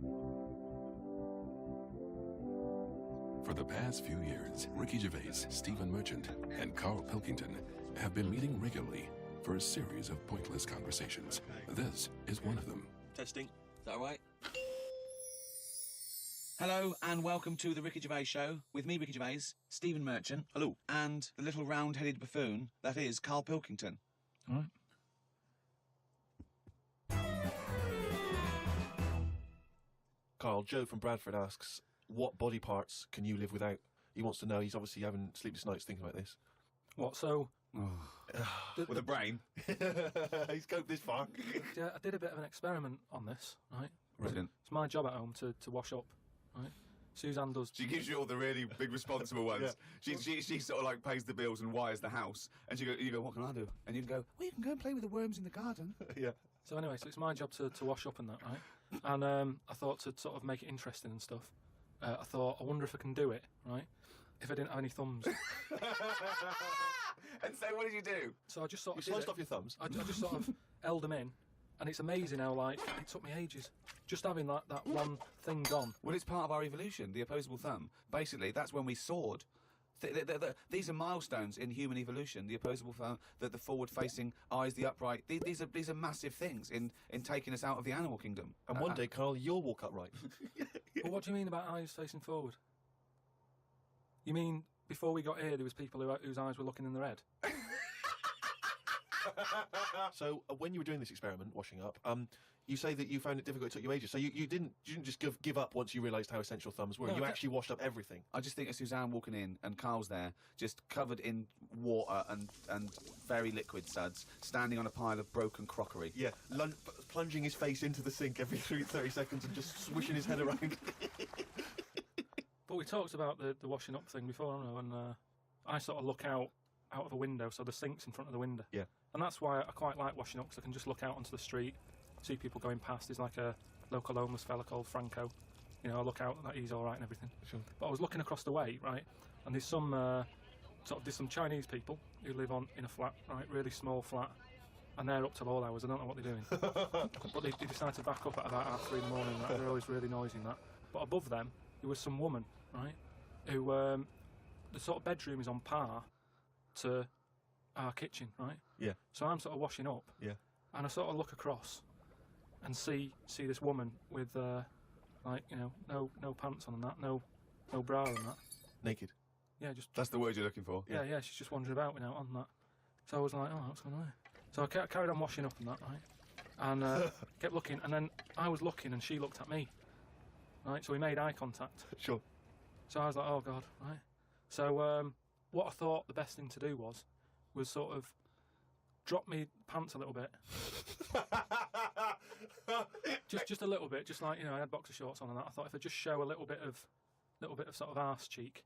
For the past few years, Riki Gervais, Stiven Merchant, and Carl Pilkington have been meeting regularly for a series of pointless conversations. This is one of them. Testing. Is that right? Hello and welcome to the Riki Gervais Show with me, Riki Gervais, Stiven Merchant. Hello. And the little round-headed buffoon that is Carl Pilkington. All right. Carl, Joe from Bradford asks, what body parts can you live without? He wants to know. He's obviously having sleepless nights thinking about this. What, so... With a brain. He's coped this far. Yeah, I did a bit of an experiment on this, right? Brilliant. It's my job at home to wash up, right? Suzanne does... She gives you all the really big responsible ones. Yeah. She sort of like pays the bills and wires the house. And you go, what can I do? And you go, well, you can go and play with the worms in the garden. Yeah. So anyway, so it's my job to wash up and that, right? And I thought to sort of make it interesting and stuff, I thought, I wonder if I can do it, right? If I didn't have any thumbs. And so what did you do? So I just sort of... You sliced off your thumbs? I just sort of held them in. And it's amazing how, like, it took me ages. Just having that one thing gone. Well, it's part of our evolution, the opposable thumb. Basically, that's when we soared. These are milestones in human evolution. The opposable thumb, the forward-facing eyes, the upright. These are massive things in taking us out of the animal kingdom. And one day, Carl, you'll walk upright. Well, what do you mean about eyes facing forward? You mean before we got here, there was people whose eyes were looking in their head? So when you were doing this experiment, washing up, you say that you found it difficult, it took you ages. So you didn't just give up once you realised how essential thumbs were. No, you actually washed up everything. I just think of Suzanne walking in and Carl's there, just covered in water and very liquid suds, standing on a pile of broken crockery. Yeah, plunging his face into the sink every 30 seconds and just swishing his head around. But we talked about the washing up thing before, I don't know, and I sort of look out of a window, so the sink's in front of the window. Yeah. And that's why I quite like washing up, because I can just look out onto the street, see people going past. There's like a local homeless fella called Franco. You know, I look out and he's all right and everything. Sure. But I was looking across the way, right, and there's some there's some Chinese people who live in a flat, right, really small flat, and they're up till all hours. I don't know what they're doing. But they decide to back up at about 3:30 in the morning. Right? They're always really noisy and that. But above them, there was some woman, right, who the sort of bedroom is on par to our kitchen, right? Yeah. So I'm sort of washing up. Yeah. And I sort of look across and see this woman with like, you know, no pants on and that, no bra and that. Naked. Yeah, just... That's the word you're looking for. Yeah, she's just wandering about without on that. So I was like, oh, what's going on there? So I carried on washing up and that, right? And kept looking, and then I was looking and she looked at me. Right, so we made eye contact. Sure. So I was like, oh God, right? So what I thought the best thing to do was sort of drop me pants a little bit. just a little bit, just like, you know, I had boxer shorts on and that. I thought if I just show a little bit of sort of arse cheek,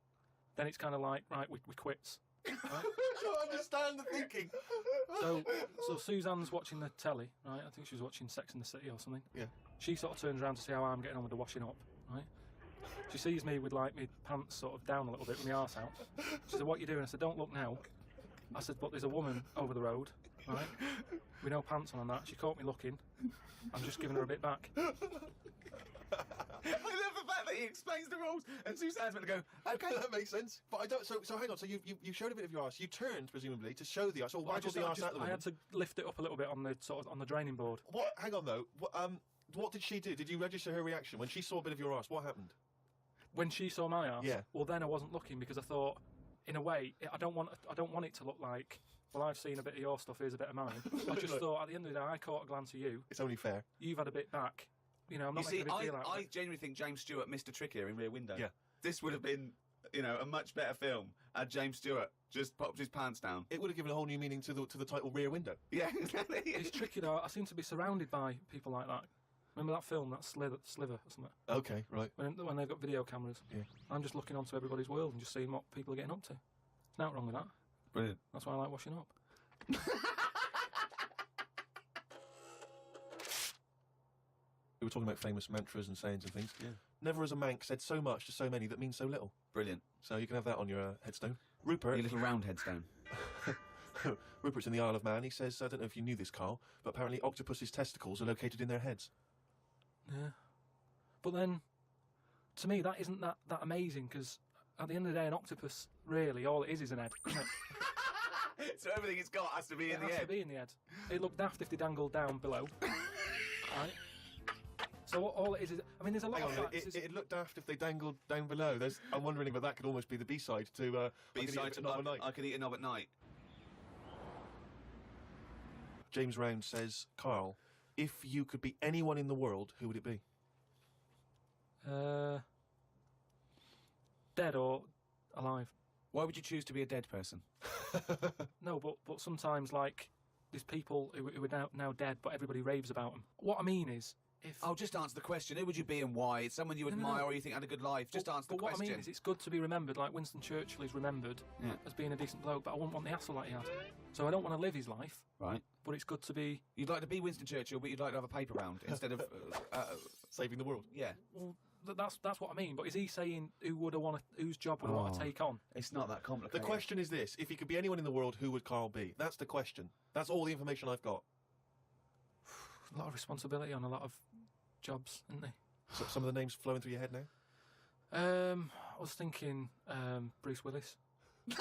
then it's kind of like, right, we quits. Right? I don't understand the thinking. So Suzanne's watching the telly, right? I think she was watching Sex and the City or something. Yeah. She sort of turns around to see how I'm getting on with the washing up, right? She sees me with like my pants sort of down a little bit with my arse out. She said, what are you doing? I said, don't look now. I said, but there's a woman over the road, right, with no pants on and that. She caught me looking. I'm just giving her a bit back. I love the fact that he explains the rules and Suzanne's going to go, Okay, that makes sense. But I don't. So hang on. So you showed a bit of your arse. You turned presumably to show the arse. Or why did the arse out the I had to lift it up a little bit on the draining board. What? Hang on though. What did she do? Did you register her reaction when she saw a bit of your arse? What happened? When she saw my arse, yeah. Well, then I wasn't looking because I thought, in a way, I don't want it to look like, well, I've seen a bit of your stuff, here's a bit of mine. I just thought, at the end of the day, I caught a glance of you. It's only fair. You've had a bit back. You know, I'm not making a big deal out of it. I genuinely think James Stewart missed a trick here in Rear Window. Yeah. This would have been, you know, a much better film had James Stewart just popped his pants down. It would have given a whole new meaning to the title Rear Window. Yeah. It's tricky though. I seem to be surrounded by people like that. Remember that film, that Sliver or something? Okay, right. When they've got video cameras. Yeah. I'm just looking onto everybody's world and just seeing what people are getting up to. There's nothing wrong with that. Brilliant. That's why I like washing up. We were talking about famous mantras and sayings and things. Yeah. Never has a Manc said so much to so many that means so little. Brilliant. So you can have that on your headstone. Rupert. Your little round headstone. Rupert's in the Isle of Man. He says, I don't know if you knew this, Carl, but apparently octopus's testicles are located in their heads. Yeah. But then, to me, that isn't that amazing, because at the end of the day, an octopus, really, all it is an head, isn't it? So everything it's got has to be in the It has head. to be in the head. It'd look daft if they dangled down below. Right? So all it is, I mean, there's a lot Hang of on, facts. it looked daft if they dangled down below. I'm wondering if that could almost be the B-side to B-side to Knob at Night. I could eat a knob at night. James Round says, Carl, if you could be anyone in the world, who would it be? Dead or alive? Why would you choose to be a dead person? No, but sometimes, like, there's people who are now dead, but everybody raves about them. What I mean is, if... Oh, just answer the question. Who would you be and why? It's someone you admire or you think had a good life. Just answer the But what question. I mean is, it's good to be remembered, like Winston Churchill is remembered Yeah. as being a decent bloke, but I wouldn't want the hassle that he had. So I don't want to live his life, Right. but it's good to be... You'd like to be Winston Churchill, but you'd like to have a paper round instead of... Saving the world. yeah. Well, that's what I mean, but is he saying whose job would I want to take on? It's not that The complicated. question is this: if you could be anyone in the world, who would Carl be? That's the question. That's all the information I've got. A lot of responsibility on a lot of jobs, isn't there? So, some of the names flowing through your head now? I was thinking Bruce Willis. I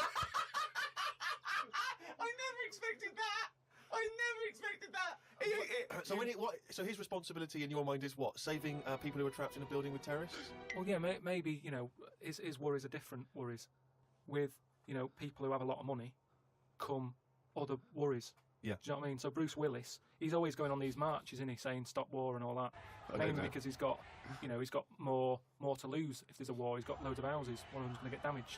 never expected that. I never expected that. So his responsibility in your mind is what? Saving people who are trapped in a building with terrorists? Well, yeah, maybe, his worries are different worries. With, people who have a lot of money come other worries. Yeah. Do you know what I mean? So Bruce Willis, he's always going on these marches, isn't he, saying stop war and all that. Mainly because he's got more to lose if there's a war. He's got loads of houses. One of them's going to get damaged.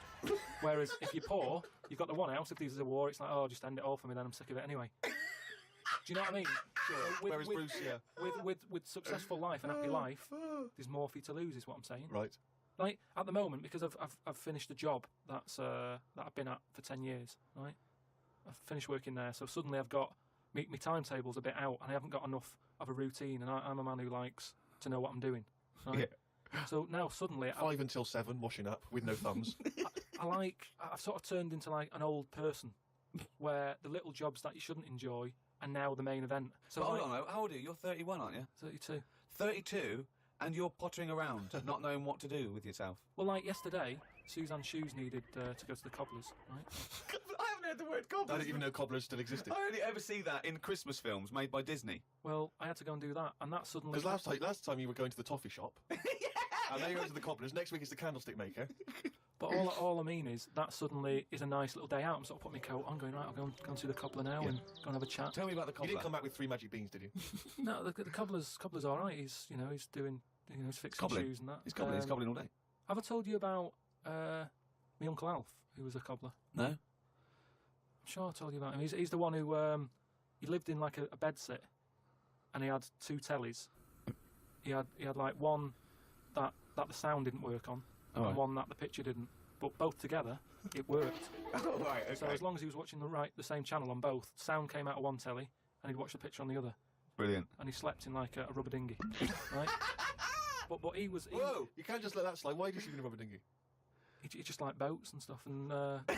Whereas if you're poor, you've got the one house. If there's a war, it's like, oh, just end it all for me, then I'm sick of it anyway. Do you know what I mean? Sure. Whereas Bruce, yeah. With successful life and happy life, there's more for you to lose, is what I'm saying. Right. Like at the moment, because I've finished a job that I've been at for 10 years, right? I've finished working there, so suddenly I've got my timetable's a bit out, and I haven't got enough of a routine, and I'm a man who likes to know what I'm doing. Right? Yeah. So now suddenly 5 until 7, washing up with no thumbs. I've sort of turned into like an old person, where the little jobs that you shouldn't enjoy are now the main event. So Hold on, how old are you? You're 31, aren't you? 32. 32, and you're pottering around, not knowing what to do with yourself. Well, like yesterday, Suzanne's shoes needed to go to the cobblers, right? I haven't heard the word I cobblers. didn't even know cobblers still existed. I only ever see that in Christmas films made by Disney. Well, I had to go and do that, and that suddenly... Because last time you were going to the toffee shop. And now you're going to the cobblers. Next week it's the candlestick maker. But all I mean is that suddenly is a nice little day out. I'm sort of putting my coat on, going, right, I'll go and see the cobbler now and go and have a chat. Tell me about the You cobbler. didn't come back with 3 magic beans, did you? No, the cobbler's all right. He's doing, he's fixing Cobbling. shoes and that. He's cobbling all day. Have I told you about my Uncle Alf, who was a cobbler? No? I'm sure I told you about him. He's the one who he lived in like a bed sit, and he had 2 tellies. He had like one that the sound didn't work on, and one that the picture didn't. But both together, it worked. Oh, right, okay. So as long as he was watching the same channel on both, sound came out of one telly, and he'd watch the picture on the other. Brilliant. And he slept in like a rubber dinghy, right? But he was... Whoa! You can't just let that slide. Why did you sleep in a rubber dinghy? He just liked boats and stuff, and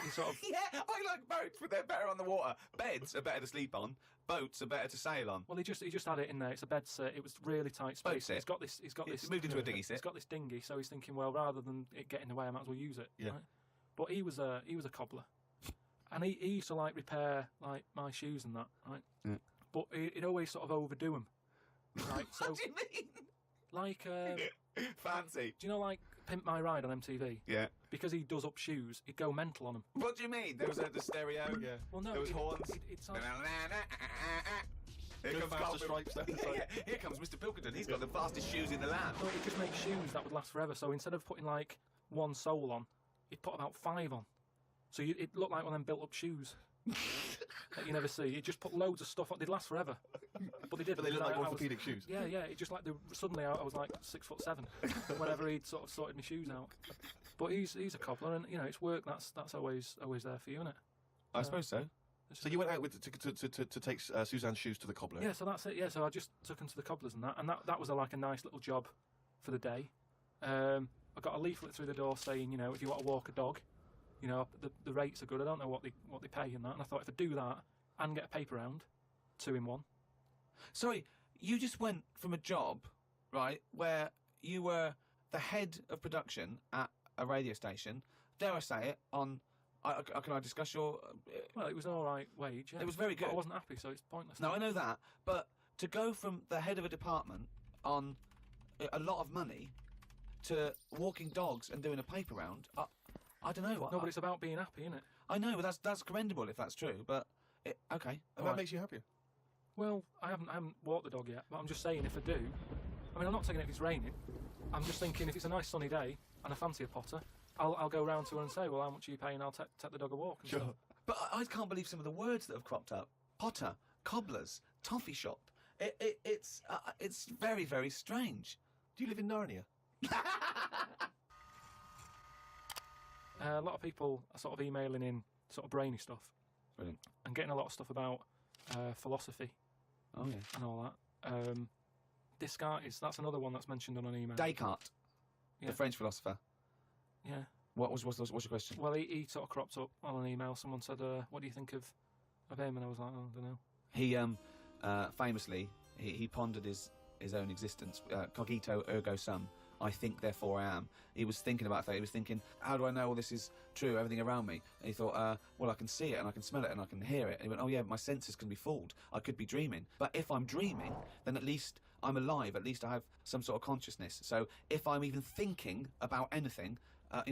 he sort of... Yeah, I like boats, but they're better on the water. Beds are better to sleep on. Boats are better to sail on. Well, he just had it in there. It's a bed set. It was really tight space. Boat set? He's got this. It's moved into a dinghy set. He's got this dinghy, so he's thinking, well, rather than it getting in the way, I might as well use it. Yeah. Right? But he was a cobbler, and he used to like repair like my shoes and that, right? Yeah. But he'd always sort of overdo them, right? So What do you mean? like, Fancy. do you know like Pimp My Ride on MTV? Yeah. Because he does up shoes, he'd go mental on them. What do you mean? There was the stereo. Yeah. Well, no, There was horns. It's like, Here Go comes faster Carl stripes down the side. Yeah, here comes Mr. Pilkington. He's got the fastest shoes in the land. no, he'd just make shoes that would last forever. So instead of putting like one sole on, he'd put about 5 on. So it looked like one of them built-up shoes that you never see. He'd just put loads of stuff on. They'd last forever. But they did. But they look because like I was- orthopedic shoes. Yeah, yeah. It just like suddenly I was like 6'7" whenever he'd sort of sorted my shoes out. But he's a cobbler, and it's work. That's always there for you, isn't it? I suppose so. So you went out with to take Suzanne's shoes to the cobbler. Yeah. So that's it. Yeah. So I just took him to the cobblers and that was like a nice little job for the day. I got a leaflet through the door saying, if you want to walk a dog, the rates are good. I don't know what they pay and that. And I thought if I do that and get a paper round, 2 in 1. Sorry, you just went from a job, right, where you were the head of production at a radio station. Dare I say it? Can I discuss your? Well, it was an all right wage. Yeah. It was very good. But I wasn't happy, so it's pointless. No, I know that, but to go from the head of a department on a lot of money to walking dogs and doing a paper round, I don't know. No, but it's about being happy, isn't it? I know, but that's commendable if that's true. But okay, And that makes you happier. Well, I haven't walked the dog yet, but I'm just saying if I do, I mean, I'm not saying if it's raining. I'm just thinking if it's a nice sunny day and I fancy a potter, I'll go round to her and say, well, how much are you paying? I'll take the dog a walk. And stuff. But I can't believe some of the words that have cropped up: potter, cobblers, toffee shop. It's very, very strange. Do you live in Narnia? A lot of people are sort of emailing in sort of brainy stuff. Brilliant. And getting a lot of stuff about philosophy. Oh yeah. And all that. Descartes, that's another one that's mentioned on an email. Descartes, Yeah. the French philosopher. Yeah. What's your question? Well, he sort of cropped up on an email. Someone said, what do you think of him? And I was like, oh, I don't know. He famously he pondered his own existence. Cogito ergo sum. I think, therefore I am. He was thinking about that. He was thinking, how do I know all this is true, everything around me? And he thought, well, I can see it and I can smell it and I can hear it. And he went, oh yeah, my senses can be fooled. I could be dreaming. But if I'm dreaming, then at least I'm alive. At least I have some sort of consciousness. So if I'm even thinking about anything, I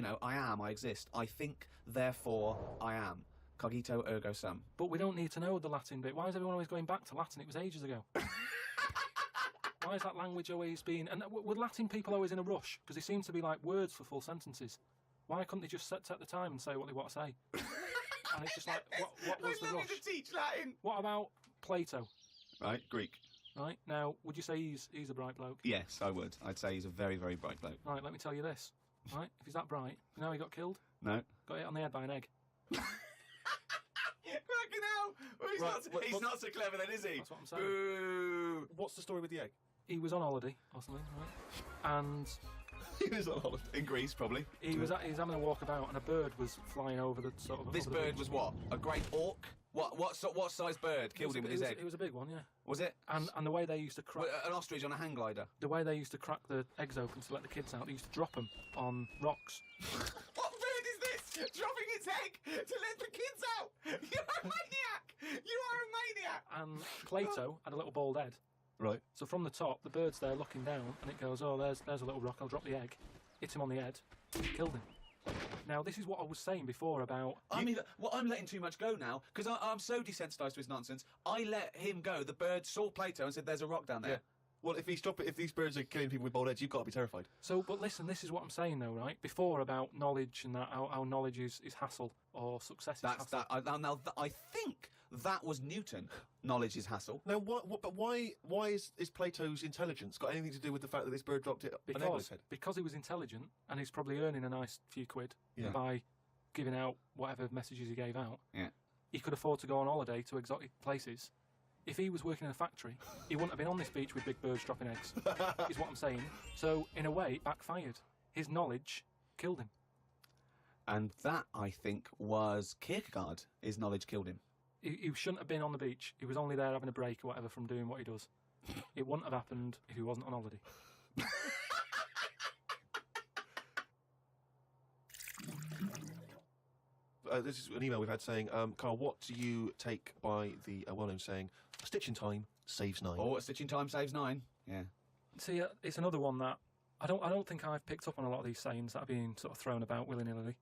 exist. I think, therefore I am. Cogito ergo sum. But we don't need to know the Latin bit. Why is everyone always going back to Latin? It was ages ago. Why is that language always being... And were Latin people always in a rush? Because they seem to be like words for full sentences. Why couldn't they just take the time and say what they want to say? And it's just like, what was the rush? To teach Latin. What about Plato? Right, Greek. Right, now, would you say he's a bright bloke? Yes, I would. I'd say he's a very, very bright bloke. Right, let me tell you this. Right, if he's that bright, you know how he got killed? No. Got hit on the head by an egg. Fucking hell! Well, he's not so clever then, is he? That's what I'm saying. Boo! What's the story with the egg? He was on holiday or something, right? And He was on holiday. In Greece, probably. he was having a walk about, and a bird was flying over the sort of. This over the bird beach. was what? A great auk? What size bird killed him with his egg? It was a big one, yeah. Was it? And the way they used to crack An ostrich on a hang glider. the way they used to crack the eggs open to let the kids out, they used to drop them on rocks. What bird is this? Dropping its egg to let the kids out? You're a maniac! You are a maniac! And Plato had a little bald head. Right. So from the top, the bird's there looking down, and it goes, oh, there's a little rock, I'll drop the egg. Hit him on the head, killed him. Now, this is what I was saying before about... I'm letting too much go now, because I'm so desensitised to his nonsense. I let him go. The bird saw Plato and said, there's a rock down there. Yeah. Well, if these birds are killing people with bald heads, you've got to be terrified. So, but listen, this is what I'm saying, though, right? Before about knowledge and that, how knowledge is hassle, or success is That's hassle. that. I think that was Newton. Knowledge is hassle. Now, but why is Plato's intelligence got anything to do with the fact that this bird dropped it an egg on his head? Because he was intelligent, and he's probably earning a nice few quid Yeah. by giving out whatever messages he gave out. Yeah. He could afford to go on holiday to exotic places. If he was working in a factory, he wouldn't have been on this beach with big birds dropping eggs, is what I'm saying. So, in a way, it backfired. His knowledge killed him. And that, I think, was Kierkegaard. His knowledge killed him. He shouldn't have been on the beach. He was only there having a break or whatever from doing what he does. It wouldn't have happened if he wasn't on holiday. This is an email we've had saying, Carl, what do you take by the well-known saying, a stitch in time saves 9? Oh, a stitch in time saves 9. Yeah. See, it's another one that I don't think I've picked up on a lot of these sayings that are being sort of thrown about willy-nilly.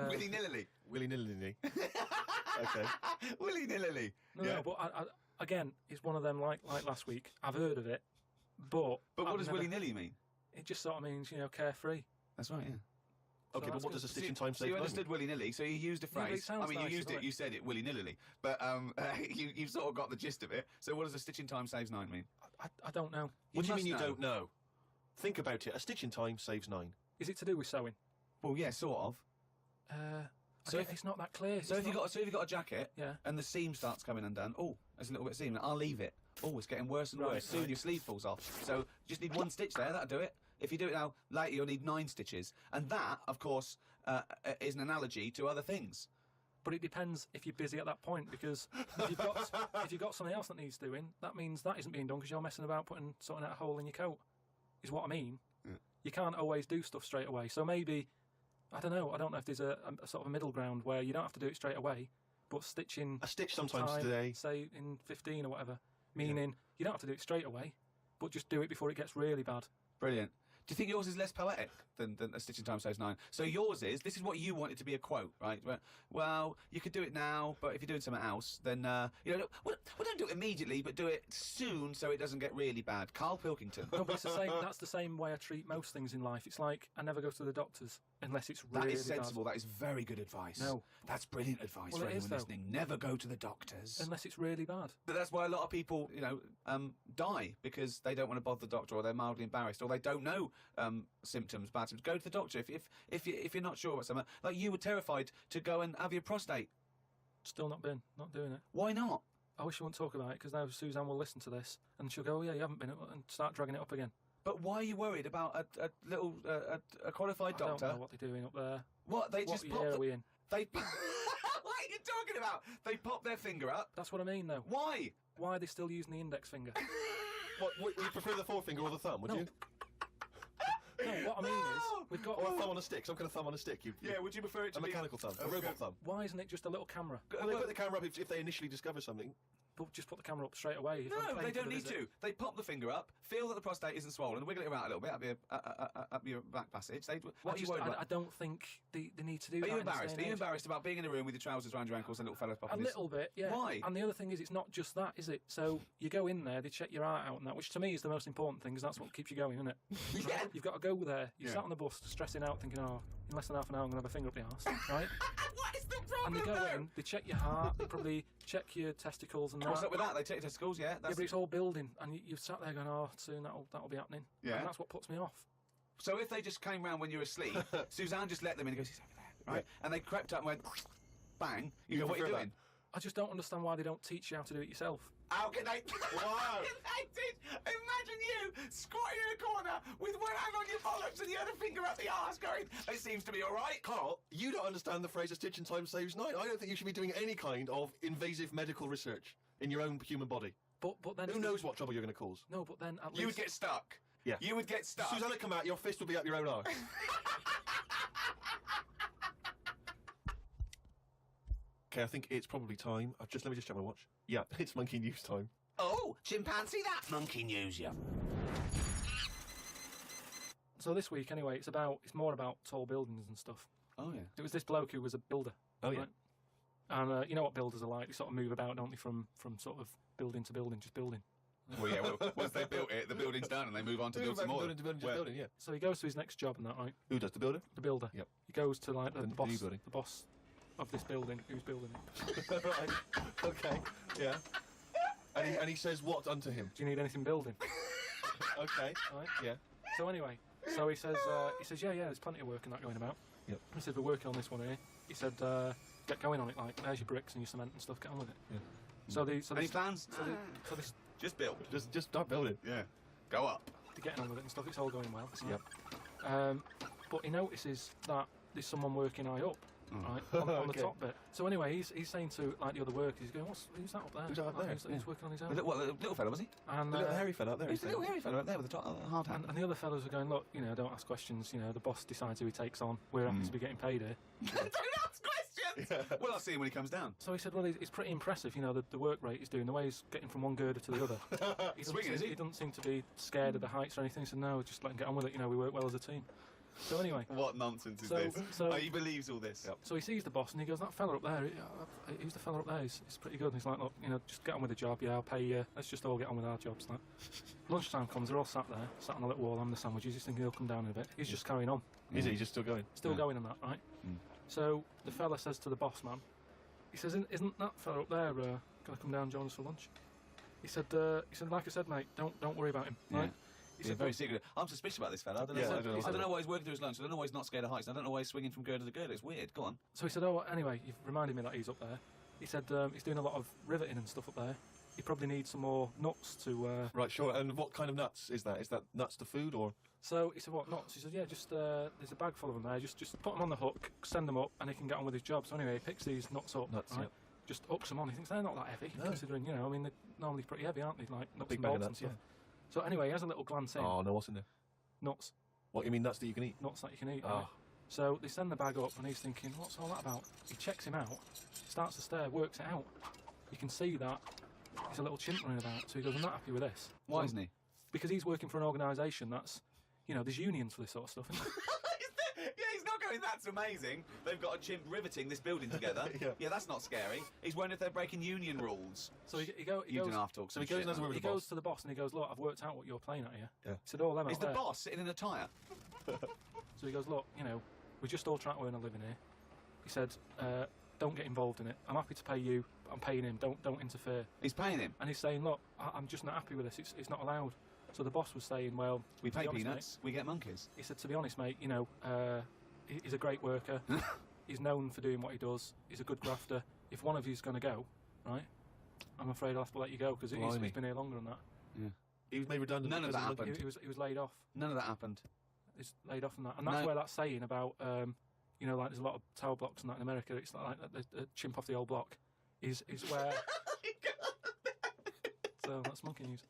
Willy-nilly. Willy-nilly. Okay. Willy-nilly. No, but I, again, it's one of them like last week. I've heard of it, but But what does willy-nilly mean? It just sort of means, carefree. That's right, yeah. Okay, So but what that's does a good. stitch in time So save you 9? understood willy-nilly, so you used a Yeah, but it phrase. sounds you nice, used doesn't it, it? you said it willy-nilly. But you sort of got the gist of it. So what does a stitch in time saves 9 mean? I don't know. What do you must mean you know. don't know? Think about it. A stitch in time saves 9. Is it to do with sewing? Well, yeah, sort of. So it's not that clear. So if you got a jacket, Yeah. and the seam starts coming undone, oh, there's a little bit of seam. I'll leave it. Oh, it's getting worse and Right, worse. Soon right. your sleeve falls off. So you just need one stitch there. That'll do it. If you do it now, later you'll need 9 stitches. And that, of course, is an analogy to other things. But it depends if you're busy at that point, because if you've got something else that needs doing, that means that isn't being done because you're messing about sorting out a hole in your coat. Is what I mean. Yeah. you can't always do stuff straight away. So maybe, I don't know if there's a sort of a middle ground where you don't have to do it straight away, but stitching A stitch sometimes time, today. say in 15 or whatever, meaning you don't have to do it straight away, but just do it before it gets really bad. Brilliant. Do you think yours is less poetic than A Stitch in Time Saves Nine? So yours is, this is what you wanted to be a quote, right? Well, you could do it now, but if you're doing something else, then, well, don't do it immediately, but do it soon so it doesn't get really bad. Carl Pilkington. No, but it's the same. That's the same way I treat most things in life. It's like I never go to the doctors unless it's really That is sensible. bad. That is very good advice. No. That's brilliant advice Well, for it anyone is, though. listening. Never go to the doctors. Unless it's really bad. But that's why a lot of people, die because they don't want to bother the doctor, or they're mildly embarrassed, or they don't know symptoms, bad symptoms. Go to the doctor if you're not sure about something. Like you were terrified to go and have your prostate. Still not doing it. Why not? I wish you wouldn't talk about it because now Suzanne will listen to this and she'll go, "Oh yeah, you haven't been," and start dragging it up again. But why are you worried about a qualified I doctor? don't know what they're doing up there. What they What just year pop? are we in? They. What are you talking about? They pop their finger up. That's what I mean, though. Why? Why are they still using the index finger? What, would you prefer the forefinger or the thumb, would No. you? No, what I mean is, we've got. Or a thumb on a stick, some kind of thumb on a stick. Yeah. Would you prefer it to A be mechanical thumb, a robot thumb. Why isn't it just a little camera? Well, they put the camera up if they initially discover something. But just put the camera up straight away. If I'm No, paying they for don't the need visit. to. They pop the finger up, feel that the prostate isn't swollen, wiggle it around a little bit up your back passage. What are you worried about? I don't think they need to do Are that. you in this embarrassed? day Are you and age. embarrassed about being in a room with your trousers around your ankles and little fellas A popping his... little bit, yeah. Why? And the other thing is, it's not just that, is it? So you go in there, they check your heart out and that, which to me is the most important thing, because that's what keeps you going, isn't it? Yeah. Right? You've got to go there. You Yeah. sat on the bus, stressing out, thinking, oh, in less than half an hour, I'm going to have a finger up the arse, right? What is the And problem they go there? in, they check your heart, they probably check your testicles and that. What's up with that? They take your testicles, yeah? Yeah, That's... but it's all building, and you've sat there going, oh, soon that'll be happening. Yeah. And that's what puts me off. So if they just came round when you're asleep, Suzanne just let them in and goes, he's over there, right? And they crept up and went, bang. You go, what are you prefer doing? I just don't understand why they don't teach you how to do it yourself. How can they... Wow. How can they teach... Imagine you squatting in a corner with one hand on your bollocks and the other finger up the arse going, it seems to be all right. Carl, you don't understand the phrase "a stitch in time saves nine." I don't think you should be doing any kind of invasive medical research in your own human body. But then Who knows what trouble you're going to cause? No, but then at You would least get stuck. Yeah. You would get stuck. Susanna, come out. Your fist will be up your own arse. Okay, I think it's probably time. Let me just check my watch. Yeah, it's monkey news time. Oh, chimpanzee that monkey news, yeah. So this week, anyway, it's more about tall buildings and stuff. Oh, yeah. It was this bloke who was a builder. Oh, yeah. right? And you know what builders are like? They sort of move about, don't they, from sort of building to building, just building. Well, yeah, once they built it, the building's done and they move on to build some more. Building to building to Well, building, yeah. So he goes to his next job and that, right? Who does, the builder? The builder. Yep. He goes to like the The new boss, building. the boss of this building, who's building it. Right. Okay. Yeah. And he says what unto him? Do you need anything building? Okay. Right. Yeah. So anyway, he says, yeah, there's plenty of work and that going about. Yep. He said, we're working on this one here. He said, get going on it, like, there's your bricks and your cement and stuff, get on with it. Yeah. So Any plans? so this, Just build. Just start building. Yeah. Go up. they're getting on with it and stuff, it's all going well. Yep. But he notices that there's someone working high up, right, on the Okay. top bit. So anyway, he's saying to like the other workers, he's going, who's that up there? Who's that up Like, there? He's working on his own. The little fella, was he? And, The little hairy fella up there. He's the little hairy fella up there with the hard hat. and the other fellows are going, look, don't ask questions, the boss decides who he takes on. We're happy to be getting paid here. Don't ask questions! Well, I'll see him when he comes down. So he said, well, it's pretty impressive, the work rate he's doing, the way he's getting from one girder to the other. He doesn't Swinging, seem- is he? He doesn't seem to be scared of the heights or anything, so no, just let him get on with it, we work well as a team. So anyway, What nonsense is So- this? so- he believes all this. Yep. so he sees the boss and he goes, that fella up there, who's the fella up there? He's pretty good. And he's like, look, just get on with the job, I'll pay you, let's just all get on with our jobs. Like. Lunchtime comes, they're all sat there, sat on a little wall having the sandwiches, he's thinking he'll come down in a bit. He's just carrying on, Is he just still going? still going on that, right? So the fella says to the boss man, he says, isn't that fella up there going to come down and join us for lunch? He said, like I said, mate, don't worry about him, right? He He's said, very secret. I'm suspicious about this fella. I don't know, Yeah, why, I don't know. I don't know why he's working through his lunch. I don't know why he's not scared of heights. I don't know why he's swinging from girder to girder. It's weird. Go on. So he said, oh, anyway, you've reminded me that he's up there. He said he's doing a lot of riveting and stuff up there. He probably needs some more nuts to... Right, sure. And what kind of nuts is that? Is that nuts to food or? So he said, what, nuts? He said, yeah, just there's a bag full of them there. Just put them on the hook, send them up, and he can get on with his job. So anyway, he picks these nuts up, Nuts, right? yeah. Just hooks them on. He thinks they're not that heavy, No. considering, they're normally pretty heavy, aren't they? Like nuts Big and bag of bolts and nuts, stuff. yeah. So anyway, he has a little glance in. Oh, no, what's in there? Nuts. What, you mean nuts that you can eat? Nuts that you can eat. Ah. Right? So they send the bag up, and he's thinking, what's all that about? He checks him out, starts to stare, works it out. You can see that he's a little chimp running about, so he goes, I'm not happy with this. Why isn't he? Because he's working for an organisation that's, there's unions for this sort of stuff, isn't there? Yeah, he's not going, that's amazing. They've got a chimp riveting this building together. Yeah. That's not scary. He's wondering if they're breaking union rules. So he You goes, didn't have to talk So some he goes shit, and has a man. word he with the boss. goes to the boss and he goes, look, I've worked out what you're playing at here. Yeah. He said, all them Is out the there. boss sitting in a tyre? So he goes, look, we're just all trying to earn a living here. He said, don't get involved in it. I'm happy to pay you, but I'm paying him. Don't interfere. He's paying him. And he's saying, look, I'm just not happy with this. It's not allowed. So the boss was saying, well, We to be pay honest, peanuts, we get monkeys. Mate, he said, to be honest, mate, he's a great worker. He's known for doing what he does. He's a good grafter. If one of you's going to go, right, I'm afraid I'll have to let you go because he's been here longer than that. Yeah. He was made redundant. None of because that the monkey- happened. He was laid off. None of that happened. He's laid off from that. And that's No. where that saying about, like there's a lot of tower blocks and that in America. It's like the chimp off the old block is where. So that's monkey news.